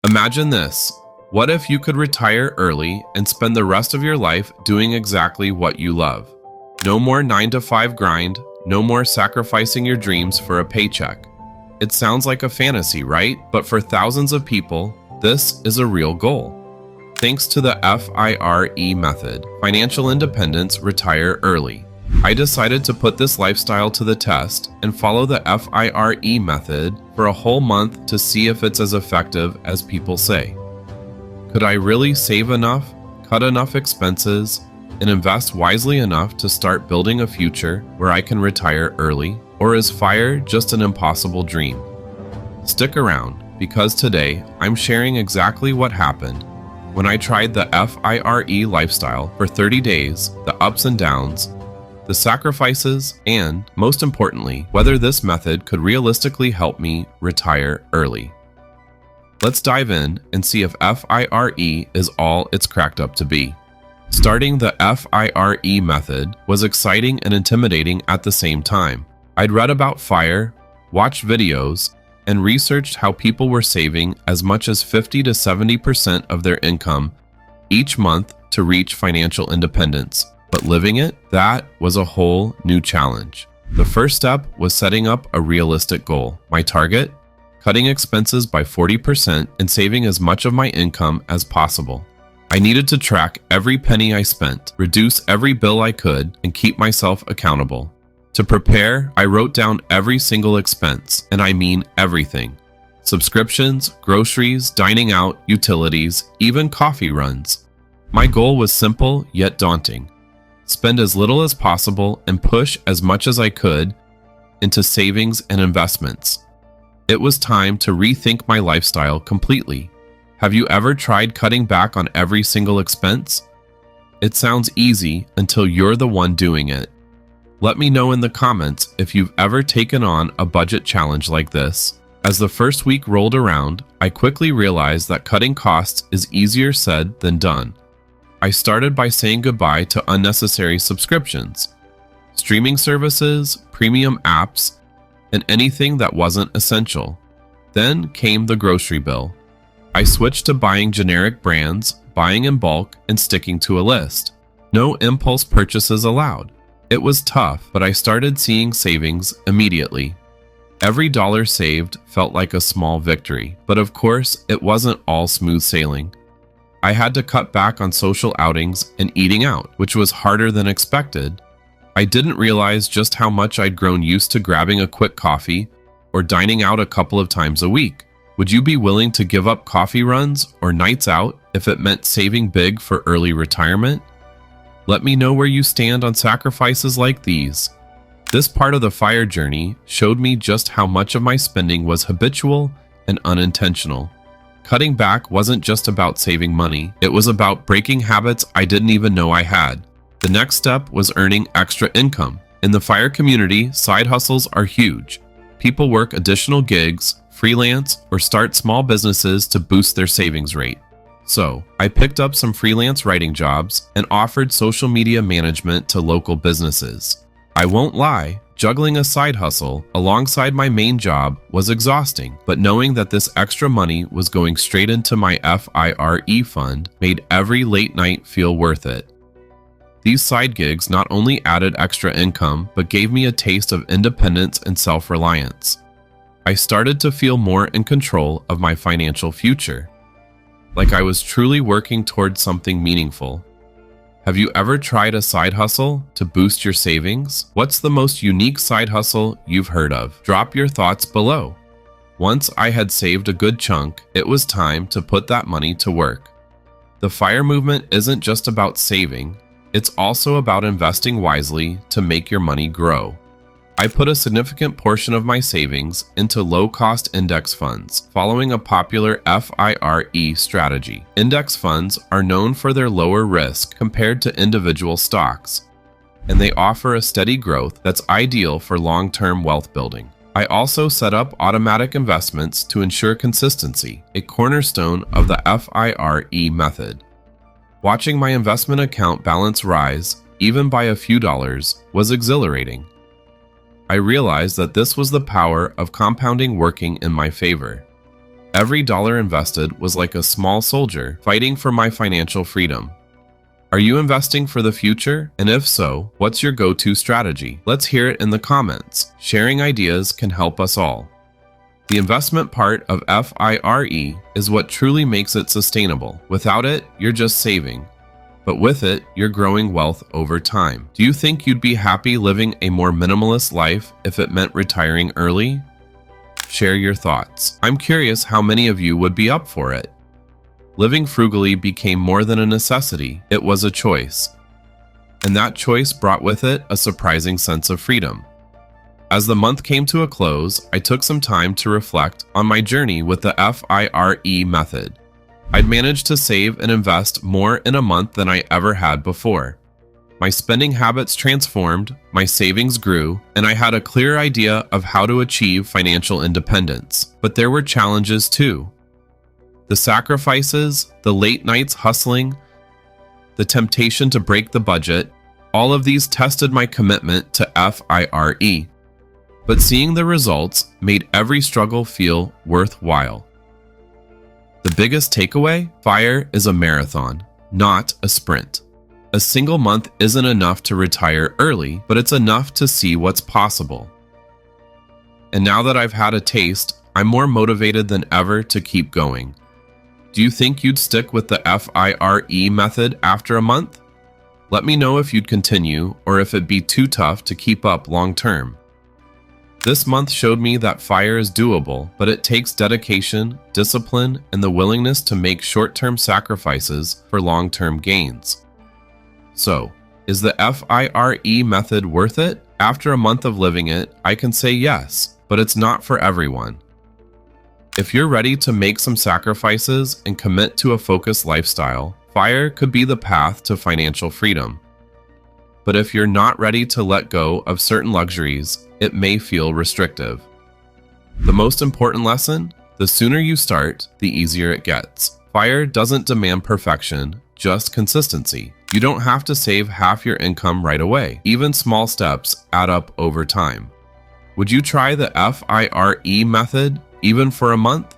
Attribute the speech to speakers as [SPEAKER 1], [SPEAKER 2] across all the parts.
[SPEAKER 1] Imagine this. What if you could retire early and spend the rest of your life doing exactly what you love? No more 9 to 5 grind, no more sacrificing your dreams for a paycheck. It sounds like a fantasy, right? But for thousands of people, this is a real goal. Thanks to the FIRE method, financial independence, retire early. I decided to put this lifestyle to the test and follow the FIRE method for a whole month to see if it's as effective as people say. Could I really save enough, cut enough expenses, and invest wisely enough to start building a future where I can retire early? Or is FIRE just an impossible dream? Stick around, because today I'm sharing exactly what happened when I tried the FIRE lifestyle for 30 days, the ups and downs, the sacrifices, and, most importantly, whether this method could realistically help me retire early. Let's dive in and see if FIRE is all it's cracked up to be. Starting the FIRE method was exciting and intimidating at the same time. I'd read about FIRE, watched videos, and researched how people were saving as much as 50 to 70% of their income each month to reach financial independence. But living it, that was a whole new challenge. The first step was setting up a realistic goal. My target? Cutting expenses by 40% and saving as much of my income as possible. I needed to track every penny I spent, reduce every bill I could, and keep myself accountable. To prepare, I wrote down every single expense, and I mean everything. Subscriptions, groceries, dining out, utilities, even coffee runs. My goal was simple yet daunting. Spend as little as possible and push as much as I could into savings and investments. It was time to rethink my lifestyle completely. Have you ever tried cutting back on every single expense? It sounds easy until you're the one doing it. Let me know in the comments if you've ever taken on a budget challenge like this. As the first week rolled around, I quickly realized that cutting costs is easier said than done. I started by saying goodbye to unnecessary subscriptions, streaming services, premium apps, and anything that wasn't essential. Then came the grocery bill. I switched to buying generic brands, buying in bulk, and sticking to a list. No impulse purchases allowed. It was tough, but I started seeing savings immediately. Every dollar saved felt like a small victory, but of course, it wasn't all smooth sailing. I had to cut back on social outings and eating out, which was harder than expected. I didn't realize just how much I'd grown used to grabbing a quick coffee or dining out a couple of times a week. Would you be willing to give up coffee runs or nights out if it meant saving big for early retirement? Let me know where you stand on sacrifices like these. This part of the FIRE journey showed me just how much of my spending was habitual and unintentional. Cutting back wasn't just about saving money, it was about breaking habits I didn't even know I had. The next step was earning extra income. In the FIRE community, side hustles are huge. People work additional gigs, freelance, or start small businesses to boost their savings rate. So, I picked up some freelance writing jobs and offered social media management to local businesses. I won't lie, juggling a side hustle alongside my main job was exhausting, but knowing that this extra money was going straight into my FIRE fund made every late night feel worth it. These side gigs not only added extra income, but gave me a taste of independence and self-reliance. I started to feel more in control of my financial future, like I was truly working towards something meaningful. Have you ever tried a side hustle to boost your savings? What's the most unique side hustle you've heard of? Drop your thoughts below. Once I had saved a good chunk, it was time to put that money to work. The FIRE movement isn't just about saving, it's also about investing wisely to make your money grow. I put a significant portion of my savings into low-cost index funds, following a popular FIRE strategy. Index funds are known for their lower risk compared to individual stocks, and they offer a steady growth that's ideal for long-term wealth building. I also set up automatic investments to ensure consistency, a cornerstone of the FIRE method. Watching my investment account balance rise, even by a few dollars, was exhilarating. I realized that this was the power of compounding working in my favor. Every dollar invested was like a small soldier fighting for my financial freedom. Are you investing for the future? And if so, what's your go-to strategy? Let's hear it in the comments. Sharing ideas can help us all. The investment part of FIRE is what truly makes it sustainable. Without it, you're just saving. But with it, you're growing wealth over time. Do you think you'd be happy living a more minimalist life if it meant retiring early? Share your thoughts. I'm curious how many of you would be up for it. Living frugally became more than a necessity, it was a choice. And that choice brought with it a surprising sense of freedom. As the month came to a close, I took some time to reflect on my journey with the FIRE method. I'd managed to save and invest more in a month than I ever had before. My spending habits transformed, my savings grew, and I had a clear idea of how to achieve financial independence. But there were challenges too. The sacrifices, the late nights hustling, the temptation to break the budget, all of these tested my commitment to FIRE. But seeing the results made every struggle feel worthwhile. The biggest takeaway? FIRE is a marathon, not a sprint. A single month isn't enough to retire early, but it's enough to see what's possible. And now that I've had a taste, I'm more motivated than ever to keep going. Do you think you'd stick with the FIRE method after a month? Let me know if you'd continue or if it'd be too tough to keep up long term. This month showed me that FIRE is doable, but it takes dedication, discipline, and the willingness to make short-term sacrifices for long-term gains. So, is the FIRE method worth it? After a month of living it, I can say yes, but it's not for everyone. If you're ready to make some sacrifices and commit to a focused lifestyle, FIRE could be the path to financial freedom. But if you're not ready to let go of certain luxuries, it may feel restrictive. The most important lesson? The sooner you start, the easier it gets. FIRE doesn't demand perfection, just consistency. You don't have to save half your income right away. Even small steps add up over time. Would you try the FIRE method, even for a month?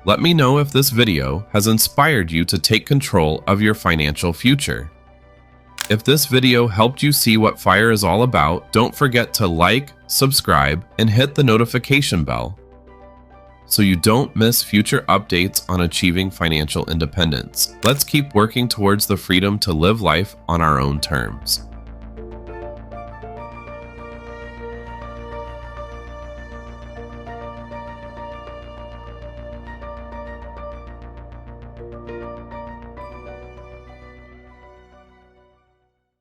[SPEAKER 1] Let me know if this video has inspired you to take control of your financial future. If this video helped you see what FIRE is all about, don't forget to like, subscribe, and hit the notification bell so you don't miss future updates on achieving financial independence. Let's keep working towards the freedom to live life on our own terms.